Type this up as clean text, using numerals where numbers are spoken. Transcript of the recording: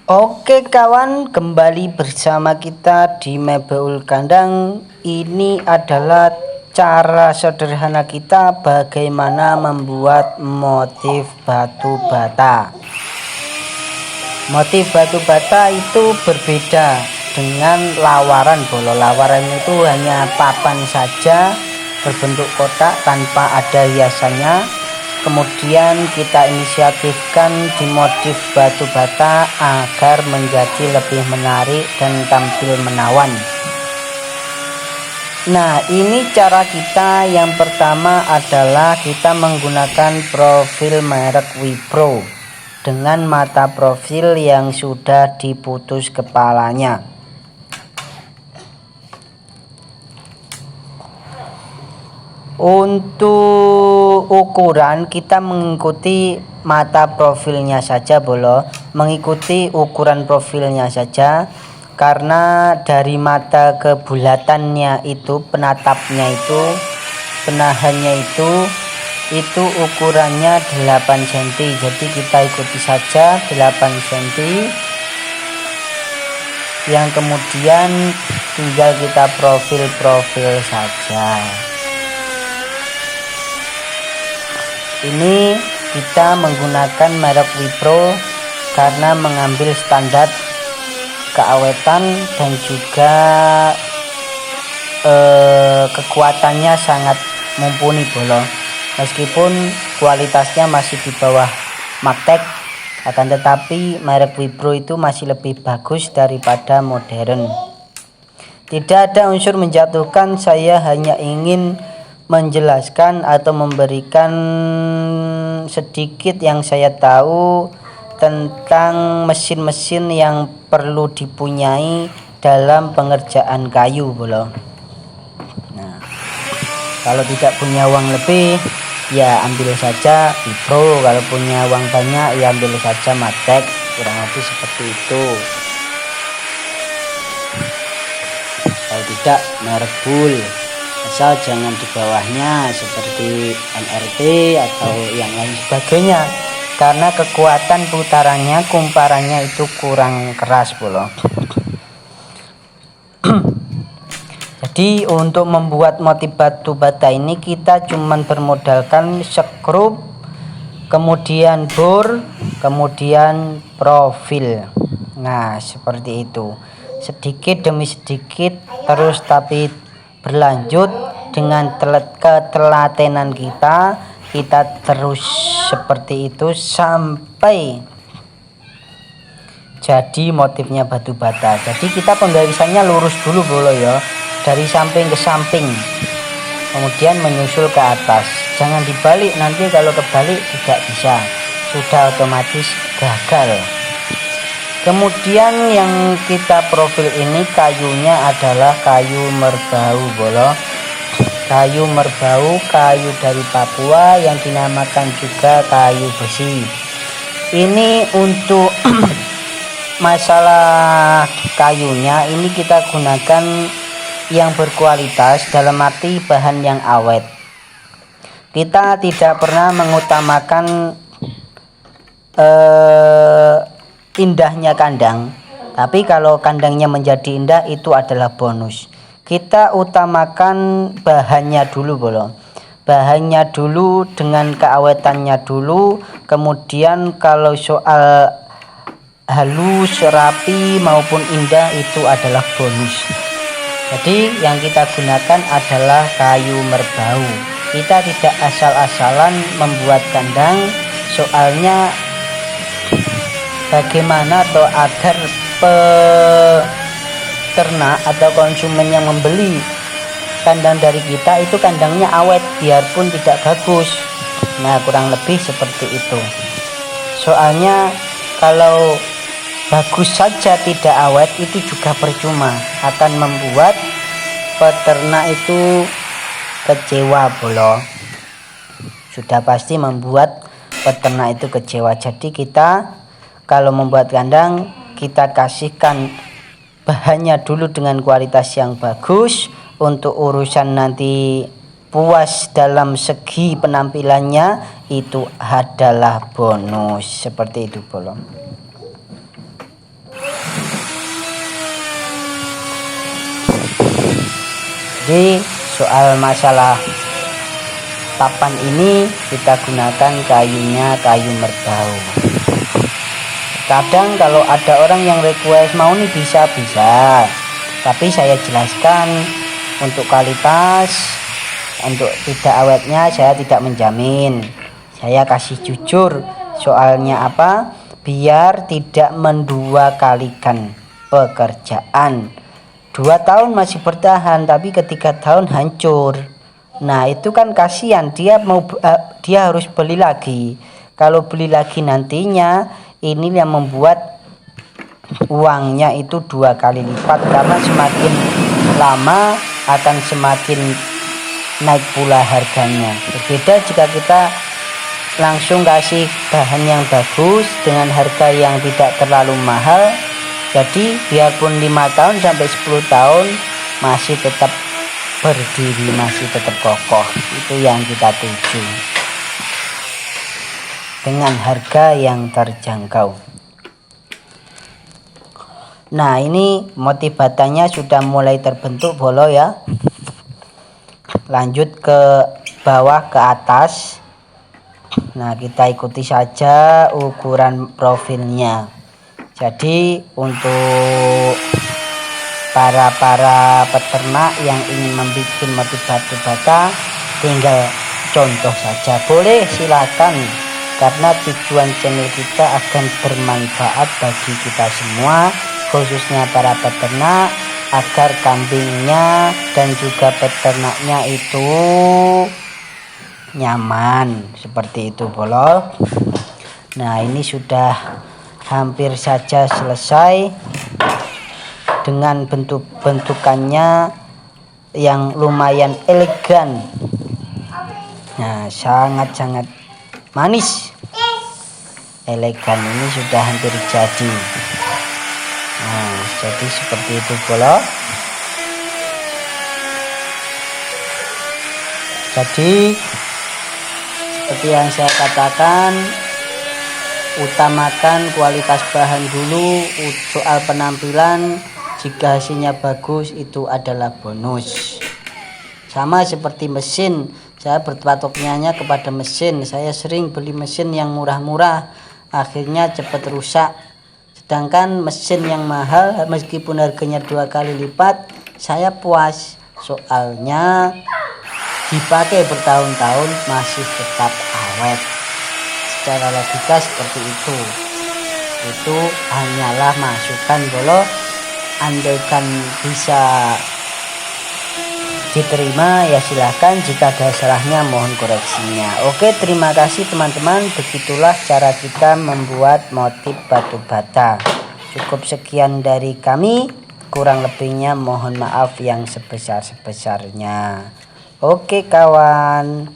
Oke kawan, kembali bersama kita di Mebeul Kandang. Ini adalah cara sederhana kita bagaimana membuat motif batu bata. Motif batu bata itu berbeda dengan lawaran bolo. Lawaran itu hanya papan saja berbentuk kotak tanpa ada hiasannya. Kemudian kita inisiatifkan di motif batu bata agar menjadi lebih menarik dan tampil menawan. Nah, ini cara kita. Yang pertama adalah kita menggunakan profil merek Wipro dengan mata profil yang sudah diputus kepalanya. Untuk ukuran kita mengikuti mata profilnya saja bolo, mengikuti ukuran profilnya saja, karena dari mata kebulatannya itu, penatapnya itu, penahannya itu ukurannya 8 cm. Jadi kita ikuti saja 8 cm, yang kemudian tinggal kita profil saja. Ini kita menggunakan merek Wipro karena mengambil standar keawetan dan juga kekuatannya sangat mumpuni bolo. Meskipun kualitasnya masih di bawah Magtek, akan tetapi merek Wipro itu masih lebih bagus daripada modern. Tidak ada unsur menjatuhkan, saya hanya ingin menjelaskan atau memberikan sedikit yang saya tahu tentang mesin-mesin yang perlu dipunyai dalam pengerjaan kayu bolo. Nah, kalau tidak punya uang lebih ya ambil saja Wipro, kalau punya uang banyak ya ambil saja Magtek, kurang lebih seperti itu. Kalau tidak merek Bull, asal jangan di bawahnya seperti NRT atau yang lain sebagainya, karena kekuatan putarannya, kumparannya itu kurang keras bolo. Jadi untuk membuat motif batu bata ini kita cuman bermodalkan skrup, kemudian bor, kemudian profil. Nah, seperti itu, sedikit demi sedikit terus, tapi berlanjut dengan ketelatenan kita terus seperti itu sampai jadi motifnya batu bata. Jadi kita penggarisannya lurus dulu bolo ya, dari samping ke samping, kemudian menyusul ke atas, jangan dibalik, nanti kalau kebalik tidak bisa, sudah otomatis gagal. Kemudian yang kita profil ini kayunya adalah kayu merbau bolo. Kayu merbau, kayu dari Papua yang dinamakan juga kayu besi. Ini untuk masalah kayunya ini kita gunakan yang berkualitas, dalam arti bahan yang awet. Kita tidak pernah mengutamakan indahnya kandang, tapi kalau kandangnya menjadi indah itu adalah bonus. Kita utamakan bahannya dulu bolo, bahannya dulu dengan keawetannya dulu, kemudian kalau soal halus, rapi maupun indah itu adalah bonus. Jadi yang kita gunakan adalah kayu merbau. Kita tidak asal-asalan membuat kandang, soalnya bagaimana atau agar peternak atau konsumen yang membeli kandang dari kita itu kandangnya awet biarpun tidak bagus. Nah, kurang lebih seperti itu. Soalnya kalau bagus saja tidak awet itu juga percuma, akan membuat peternak itu kecewa bolo. Sudah pasti membuat peternak itu kecewa. Jadi kita kalau membuat kandang, kita kasihkan bahannya dulu dengan kualitas yang bagus. Untuk urusan nanti puas dalam segi penampilannya itu adalah bonus, seperti itu bolo. Jadi soal masalah papan ini kita gunakan kayunya kayu merbau. Kadang kalau ada orang yang request mau nih bisa, tapi saya jelaskan untuk kualitas, untuk tidak awetnya saya tidak menjamin. Saya kasih jujur, soalnya apa? Biar tidak mendua kalikan pekerjaan. 2 tahun masih bertahan, tapi ketika tahun hancur. Nah itu kan kasihan, dia harus beli lagi. Kalau beli lagi nantinya ini yang membuat uangnya itu 2 kali lipat, karena semakin lama akan semakin naik pula harganya. Berbeda jika kita langsung kasih bahan yang bagus dengan harga yang tidak terlalu mahal, jadi biarpun 5 tahun sampai 10 tahun masih tetap berdiri, masih tetap kokoh. Itu yang kita tuju, dengan harga yang terjangkau. Nah ini motif batanya sudah mulai terbentuk bolo ya. Lanjut ke bawah ke atas. Nah kita ikuti saja ukuran profilnya. Jadi untuk para peternak yang ingin membuat motif batu bata, tinggal contoh saja, boleh silakan, karena tujuan channel kita akan bermanfaat bagi kita semua, khususnya para peternak, agar kambingnya dan juga peternaknya itu nyaman, seperti itu bolo. Nah ini sudah hampir saja selesai dengan bentukannya yang lumayan elegan. Nah sangat manis, elegan, ini sudah hampir jadi. Nah jadi seperti itu bolo. Jadi seperti yang saya katakan, utamakan kualitas bahan dulu. Soal penampilan, jika hasilnya bagus itu adalah bonus. Sama seperti mesin, saya berpatoknya kepada mesin. Saya sering beli mesin yang murah-murah, akhirnya cepat rusak. Sedangkan mesin yang mahal, meskipun harganya 2 kali lipat, saya puas, soalnya dipakai bertahun-tahun masih tetap awet. Secara logika seperti itu. Itu hanyalah masukan bolo, andaikan bisa diterima ya silahkan, jika ada salahnya mohon koreksinya. Oke, terima kasih teman-teman. Begitulah cara kita membuat motif batu bata. Cukup sekian dari kami, kurang lebihnya mohon maaf yang sebesar-besarnya. Oke kawan.